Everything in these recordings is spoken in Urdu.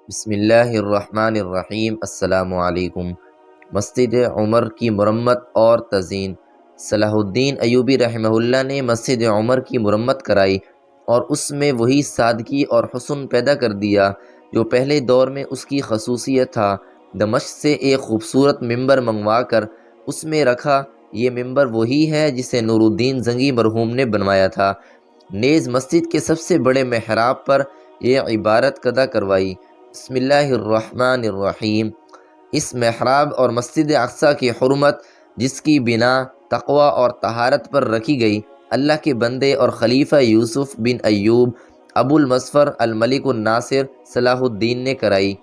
بسم اللہ الرحمن الرحیم۔ السلام علیکم۔ مسجد عمر کی مرمت اور تزئین۔ صلاح الدین ایوبی رحمہ اللہ نے مسجد عمر کی مرمت کرائی اور اس میں وہی سادگی اور حسن پیدا کر دیا جو پہلے دور میں اس کی خصوصیت تھا۔ دمشق سے ایک خوبصورت ممبر منگوا کر اس میں رکھا۔ یہ ممبر وہی ہے جسے نور الدین زنگی مرحوم نے بنوایا تھا۔ نیز مسجد کے سب سے بڑے محراب پر یہ عبارت قدا کروائی: بسم اللہ الرحمن الرحیم۔ اس محراب اور مسجد اقصیٰ کی حرمت، جس کی بنا تقوی اور طہارت پر رکھی گئی، اللہ کے بندے اور خلیفہ یوسف بن ایوب ابو المظفر الملک الناصر صلاح الدین نے کرائی۔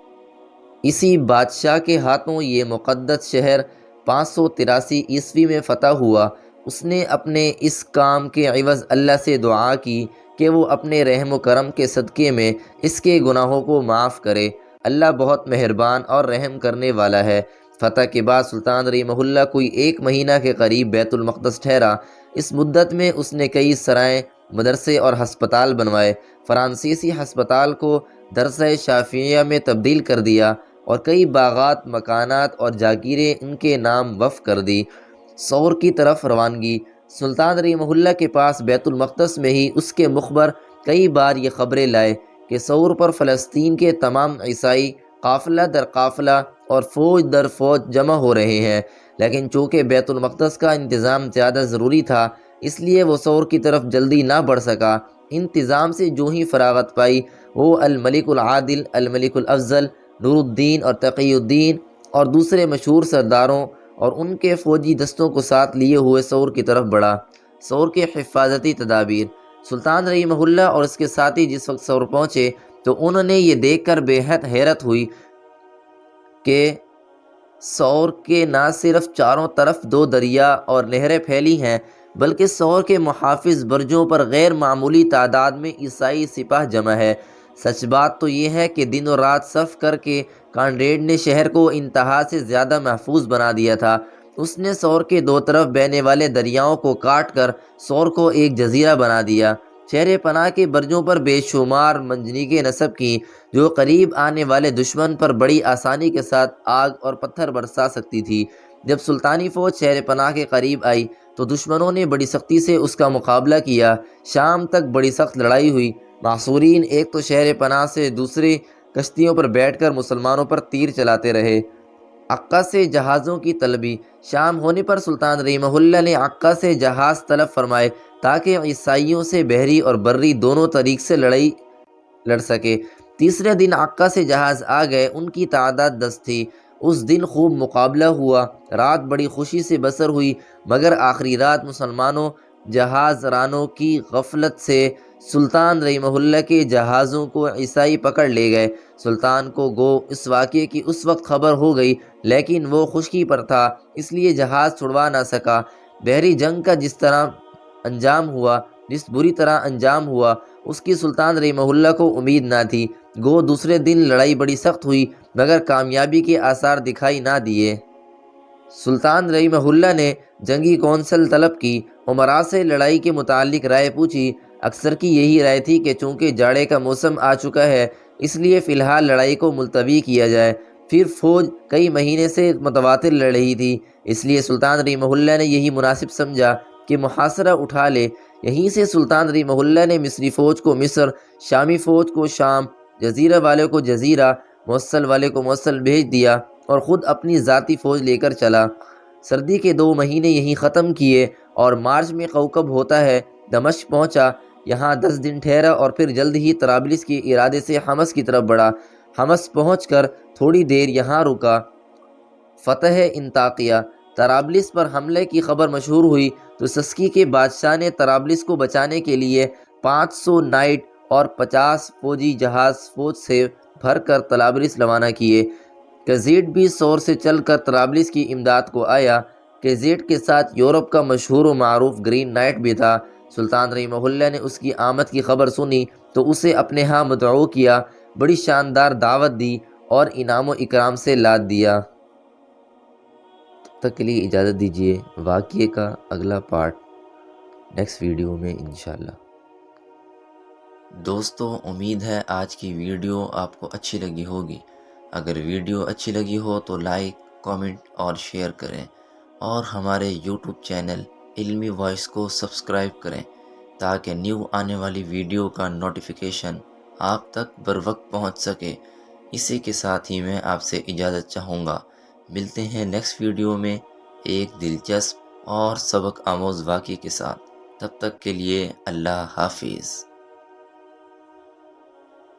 اسی بادشاہ کے ہاتھوں یہ مقدس شہر 583 عیسوی میں فتح ہوا۔ اس نے اپنے اس کام کے عوض اللہ سے دعا کی کہ وہ اپنے رحم و کرم کے صدقے میں اس کے گناہوں کو معاف کرے۔ اللہ بہت مہربان اور رحم کرنے والا ہے۔ فتح کے بعد سلطان رحمہ اللہ کوئی 1 مہینہ کے قریب بیت المقدس ٹھہرا۔ اس مدت میں اس نے کئی سرائیں، مدرسے اور ہسپتال بنوائے۔ فرانسیسی ہسپتال کو درسہ شافعیہ میں تبدیل کر دیا اور کئی باغات، مکانات اور جاگیریں ان کے نام وقف کر دی۔ سور کی طرف روانگی۔ سلطان رحمہ اللہ کے پاس بیت المقدس میں ہی اس کے مخبر کئی بار یہ خبریں لائے کہ سور پر فلسطین کے تمام عیسائی قافلہ در قافلہ اور فوج در فوج جمع ہو رہے ہیں، لیکن چونکہ بیت المقدس کا انتظام زیادہ ضروری تھا اس لیے وہ سور کی طرف جلدی نہ بڑھ سکا۔ انتظام سے جو ہی فراغت پائی، وہ الملک العادل، الملک الافضل، نور الدین اور تقی الدین اور دوسرے مشہور سرداروں اور ان کے فوجی دستوں کو ساتھ لیے ہوئے سور کی طرف بڑھا۔ سور کے حفاظتی تدابیر۔ سلطان رحمہ اللہ اور اس کے ساتھی جس وقت سور پہنچے تو انہوں نے یہ دیکھ کر بے حد حیرت ہوئی کہ سور کے نہ صرف چاروں طرف 2 دریا اور نہریں پھیلی ہیں، بلکہ سور کے محافظ برجوں پر غیر معمولی تعداد میں عیسائی سپاہ جمع ہے۔ سچ بات تو یہ ہے کہ دن و رات صف کر کے کانڈیڈ نے شہر کو انتہا سے زیادہ محفوظ بنا دیا تھا۔ اس نے سور کے 2 طرف بہنے والے دریاؤں کو کاٹ کر سور کو ایک جزیرہ بنا دیا۔ شہر پناہ کے برجوں پر بے شمار منجنیقیں نصب کیں جو قریب آنے والے دشمن پر بڑی آسانی کے ساتھ آگ اور پتھر برسا سکتی تھی۔ جب سلطانی فوج شہر پناہ کے قریب آئی تو دشمنوں نے بڑی سختی سے اس کا مقابلہ کیا۔ شام تک بڑی سخت لڑائی ہوئی۔ محصورین ایک تو شہر پناہ سے دوسری کشتیوں پر بیٹھ کر مسلمانوں پر تیر چلاتے رہے۔ عکا سے جہازوں کی طلبی۔ شام ہونے پر سلطان رحمہ اللہ نے عکا سے جہاز طلب فرمائے تاکہ عیسائیوں سے بحری اور بری دونوں طریق سے لڑائی لڑ سکے۔ تیسرے دن عکا سے جہاز آ گئے۔ ان کی تعداد 10 تھی۔ اس دن خوب مقابلہ ہوا۔ رات بڑی خوشی سے بسر ہوئی، مگر آخری رات مسلمانوں جہاز رانوں کی غفلت سے سلطان رحمہ اللہ کے جہازوں کو عیسائی پکڑ لے گئے۔ سلطان کو گو اس واقعے کی اس وقت خبر ہو گئی، لیکن وہ خشکی پر تھا اس لیے جہاز چھڑوا نہ سکا۔ بحری جنگ کا جس بری طرح انجام ہوا اس کی سلطان رحمہ اللہ کو امید نہ تھی۔ گو دوسرے دن لڑائی بڑی سخت ہوئی، مگر کامیابی کے آثار دکھائی نہ دیے۔ سلطان رحمہ اللہ نے جنگی کونسل طلب کی، امراء سے لڑائی کے متعلق رائے پوچھی۔ اکثر کی یہی رائے تھی کہ چونکہ جاڑے کا موسم آ چکا ہے اس لیے فی الحال لڑائی کو ملتوی کیا جائے۔ پھر فوج کئی مہینے سے متواتر لڑ رہی تھی، اس لیے سلطان رحمہ اللہ نے یہی مناسب سمجھا کہ محاصرہ اٹھا لے۔ یہیں سے سلطان رحمہ اللہ نے مصری فوج کو مصر، شامی فوج کو شام، جزیرہ والے کو جزیرہ، موصل والے کو موصل بھیج دیا اور خود اپنی ذاتی فوج لے کر چلا۔ سردی کے 2 مہینے یہیں ختم کیے اور مارچ میں کوکب ہوتا ہے دمشق پہنچا۔ یہاں 10 دن ٹھہرا اور پھر جلد ہی طرابلس کے ارادے سے حمص کی طرف بڑھا۔ حمص پہنچ کر تھوڑی دیر یہاں رکا۔ فتح انطاکیہ۔ طرابلس پر حملے کی خبر مشہور ہوئی تو سسکی کے بادشاہ نے طرابلس کو بچانے کے لیے 500 نائٹ اور 50 فوجی جہاز فوج سے بھر کر طرابلس روانہ کیے۔ کیزیٹ بھی سور سے چل کر طرابلس کی امداد کو آیا۔ کیزیٹ کے ساتھ یورپ کا مشہور و معروف گرین نائٹ بھی تھا۔ سلطان رحمہ اللہ نے اس کی آمد کی خبر سنی تو اسے اپنے ہاں مدعو کیا، بڑی شاندار دعوت دی اور انعام و اکرام سے لاد دیا۔ تب تک کے لیے اجازت دیجیے، واقعے کا اگلا پارٹ نیکسٹ ویڈیو میں انشاءاللہ۔ دوستو امید ہے آج کی ویڈیو آپ کو اچھی لگی ہوگی۔ اگر ویڈیو اچھی لگی ہو تو لائک، کامنٹ اور شیئر کریں، اور ہمارے یوٹیوب چینل علمی وائس کو سبسکرائب کریں تاکہ نیو آنے والی ویڈیو کا نوٹیفیکیشن آپ تک بر وقت پہنچ سکے۔ اسی کے ساتھ ہی میں آپ سے اجازت چاہوں گا۔ ملتے ہیں نیکسٹ ویڈیو میں ایک دلچسپ اور سبق آموز واقعے کے ساتھ۔ تب تک کے لیے اللہ حافظ۔